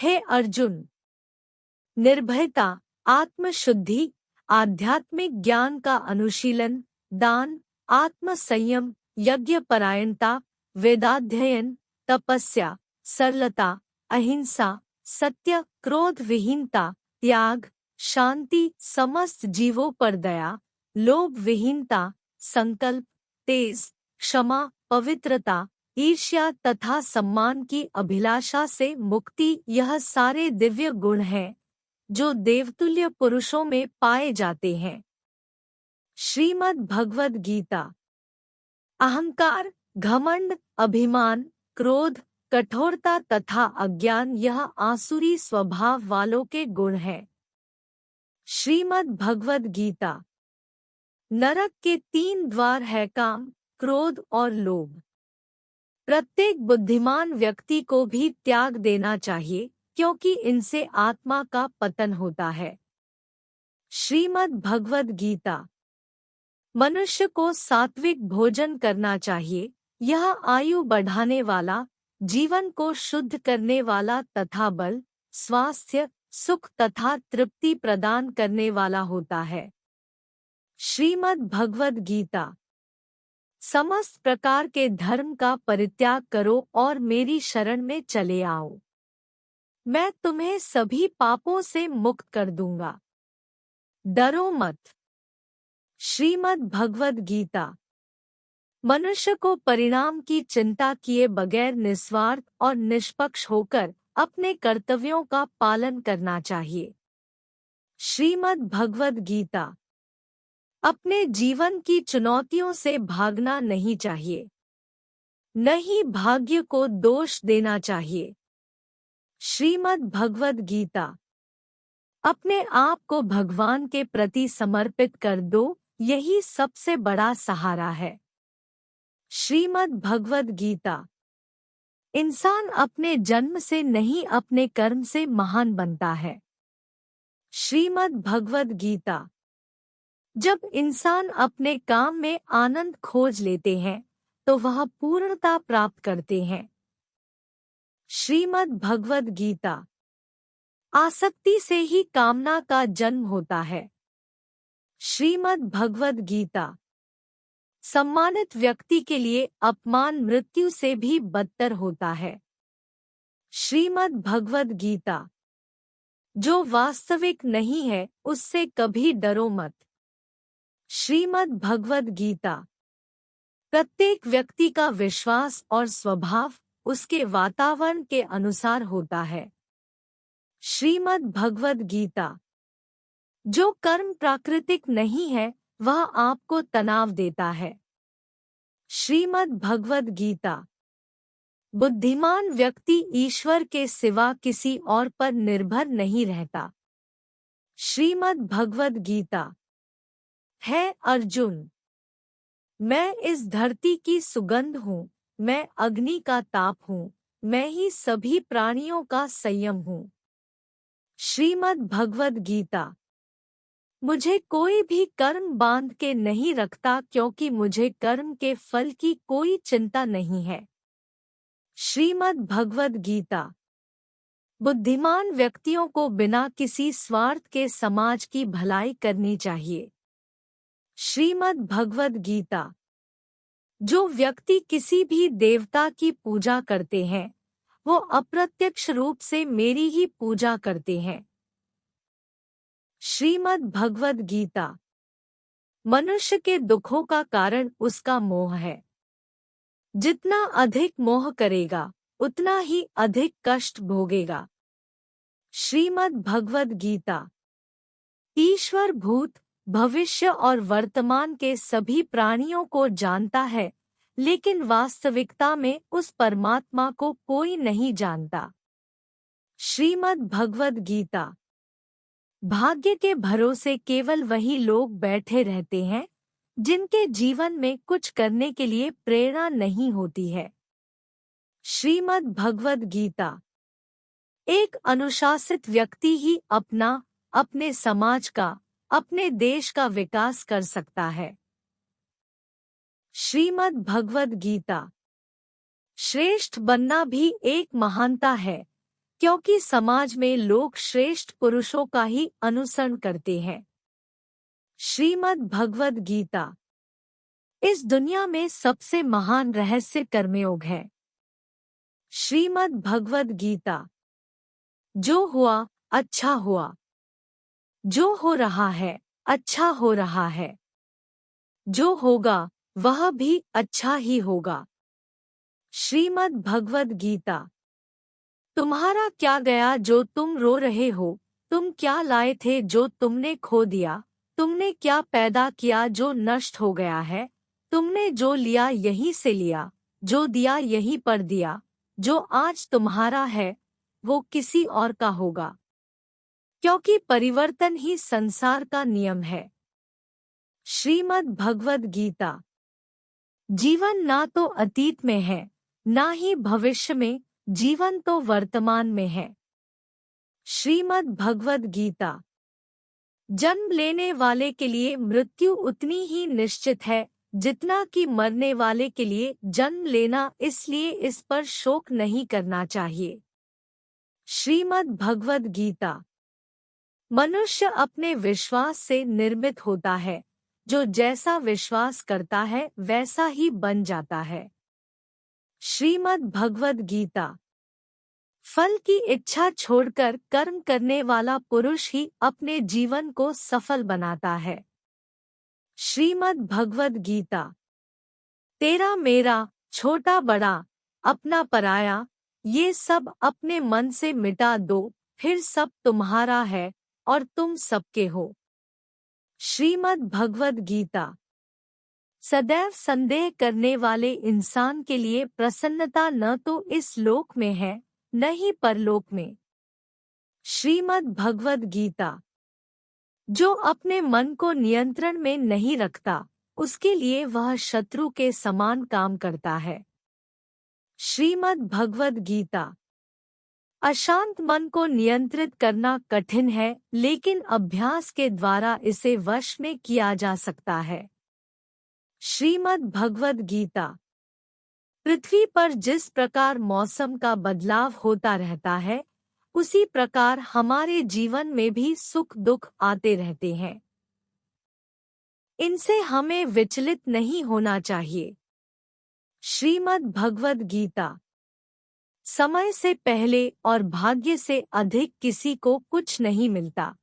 हे अर्जुन, निर्भयता, आत्मशुद्धि, आध्यात्मिक ज्ञान का अनुशीलन, दान, आत्म संयम, यज्ञ परायणता, वेदाध्ययन, तपस्या, सरलता, अहिंसा, सत्य, क्रोध विहीनता, त्याग, शांति, समस्त जीवों पर दया, लोभ विहीनता, संकल्प, तेज, क्षमा, पवित्रता, ईर्ष्या तथा सम्मान की अभिलाषा से मुक्ति, यह सारे दिव्य गुण हैं जो देवतुल्य पुरुषों में पाए जाते हैं। श्रीमद् भगवद गीता। अहंकार, घमंड, अभिमान, क्रोध, कठोरता तथा अज्ञान यह आसुरी स्वभाव वालों के गुण हैं। श्रीमद् भगवद गीता। नरक के 3 द्वार है काम, क्रोध और लोभ। प्रत्येक बुद्धिमान व्यक्ति को भी त्याग देना चाहिए क्योंकि इनसे आत्मा का पतन होता है। श्रीमद् भगवद गीता। मनुष्य को सात्विक भोजन करना चाहिए, यह आयु बढ़ाने वाला, जीवन को शुद्ध करने वाला तथा बल, स्वास्थ्य, सुख तथा तृप्ति प्रदान करने वाला होता है। श्रीमद् भगवद गीता। समस्त प्रकार के धर्म का परित्याग करो और मेरी शरण में चले आओ, मैं तुम्हें सभी पापों से मुक्त कर दूंगा। डरो मत। श्रीमद् भगवद गीता। मनुष्य को परिणाम की चिंता किए बगैर निस्वार्थ और निष्पक्ष होकर अपने कर्तव्यों का पालन करना चाहिए। श्रीमद् भगवद गीता। अपने जीवन की चुनौतियों से भागना नहीं चाहिए, न ही भाग्य को दोष देना चाहिए। श्रीमद् भगवद गीता। अपने आप को भगवान के प्रति समर्पित कर दो, यही सबसे बड़ा सहारा है। श्रीमद् भगवद गीता। इंसान अपने जन्म से नहीं अपने कर्म से महान बनता है। श्रीमद् भगवद गीता। जब इंसान अपने काम में आनंद खोज लेते हैं तो वह पूर्णता प्राप्त करते हैं। श्रीमद् भगवद गीता। आसक्ति से ही कामना का जन्म होता है। श्रीमद् भगवद गीता। सम्मानित व्यक्ति के लिए अपमान मृत्यु से भी बदतर होता है। श्रीमद् भगवद गीता। जो वास्तविक नहीं है उससे कभी डरो मत। श्रीमद् भगवद गीता। प्रत्येक व्यक्ति का विश्वास और स्वभाव उसके वातावरण के अनुसार होता है। श्रीमद् भगवद गीता। जो कर्म प्राकृतिक नहीं है वह आपको तनाव देता है। श्रीमद् भगवद गीता। बुद्धिमान व्यक्ति ईश्वर के सिवा किसी और पर निर्भर नहीं रहता। श्रीमद् भगवद गीता। है अर्जुन, मैं इस धरती की सुगंध हूँ, मैं अग्नि का ताप हूँ, मैं ही सभी प्राणियों का संयम हूँ। श्रीमद् भगवद गीता। मुझे कोई भी कर्म बांध के नहीं रखता क्योंकि मुझे कर्म के फल की कोई चिंता नहीं है। श्रीमद् भगवद गीता। बुद्धिमान व्यक्तियों को बिना किसी स्वार्थ के समाज की भलाई करनी चाहिए। श्रीमद् भगवद गीता। जो व्यक्ति किसी भी देवता की पूजा करते हैं वो अप्रत्यक्ष रूप से मेरी ही पूजा करते हैं। श्रीमद् भगवद गीता। मनुष्य के दुखों का कारण उसका मोह है। जितना अधिक मोह करेगा उतना ही अधिक कष्ट भोगेगा। श्रीमद् भगवद गीता। ईश्वर भूत, भविष्य और वर्तमान के सभी प्राणियों को जानता है, लेकिन वास्तविकता में उस परमात्मा को कोई नहीं जानता। श्रीमद् भगवद गीता। भाग्य के भरोसे केवल वही लोग बैठे रहते हैं जिनके जीवन में कुछ करने के लिए प्रेरणा नहीं होती है। श्रीमद् भगवद गीता। एक अनुशासित व्यक्ति ही अपना, अपने समाज का, अपने देश का विकास कर सकता है। श्रीमद् भगवद गीता। श्रेष्ठ बनना भी एक महानता है क्योंकि समाज में लोग श्रेष्ठ पुरुषों का ही अनुसरण करते हैं। श्रीमद् भगवद गीता इस दुनिया में सबसे महान रहस्य कर्मयोग है। श्रीमद् भगवद गीता जो हुआ अच्छा हुआ, जो हो रहा है अच्छा हो रहा है, जो होगा वह भी अच्छा ही होगा। श्रीमद् भगवद गीता तुम्हारा क्या गया जो तुम रो रहे हो, तुम क्या लाए थे जो तुमने खो दिया, तुमने क्या पैदा किया जो नष्ट हो गया है, तुमने जो लिया यहीं से लिया, जो दिया यहीं पर दिया, जो आज तुम्हारा है वो किसी और का होगा, क्योंकि परिवर्तन ही संसार का नियम है। श्रीमद् भगवद गीता जीवन ना तो अतीत में है ना ही भविष्य में, जीवन तो वर्तमान में है। श्रीमद् भगवद गीता जन्म लेने वाले के लिए मृत्यु उतनी ही निश्चित है जितना कि मरने वाले के लिए जन्म लेना, इसलिए इस पर शोक नहीं करना चाहिए। श्रीमद् भगवद गीता मनुष्य अपने विश्वास से निर्मित होता है, जो जैसा विश्वास करता है वैसा ही बन जाता है। श्रीमद् भगवद गीता फल की इच्छा छोड़कर कर्म करने वाला पुरुष ही अपने जीवन को सफल बनाता है। श्रीमद् भगवद गीता तेरा मेरा छोटा बड़ा अपना पराया ये सब अपने मन से मिटा दो, फिर सब तुम्हारा है और तुम सबके हो। श्रीमद् भगवद गीता सदैव संदेह करने वाले इंसान के लिए प्रसन्नता न तो इस लोक में है न ही परलोक में। श्रीमद् भगवद गीता जो अपने मन को नियंत्रण में नहीं रखता उसके लिए वह शत्रु के समान काम करता है। श्रीमद् भगवद गीता अशांत मन को नियंत्रित करना कठिन है, लेकिन अभ्यास के द्वारा इसे वश में किया जा सकता है। श्रीमद् भगवद गीता पृथ्वी पर जिस प्रकार मौसम का बदलाव होता रहता है, उसी प्रकार हमारे जीवन में भी सुख दुख आते रहते हैं। इनसे हमें विचलित नहीं होना चाहिए। श्रीमद् भगवद गीता समय से पहले और भाग्य से अधिक किसी को कुछ नहीं मिलता।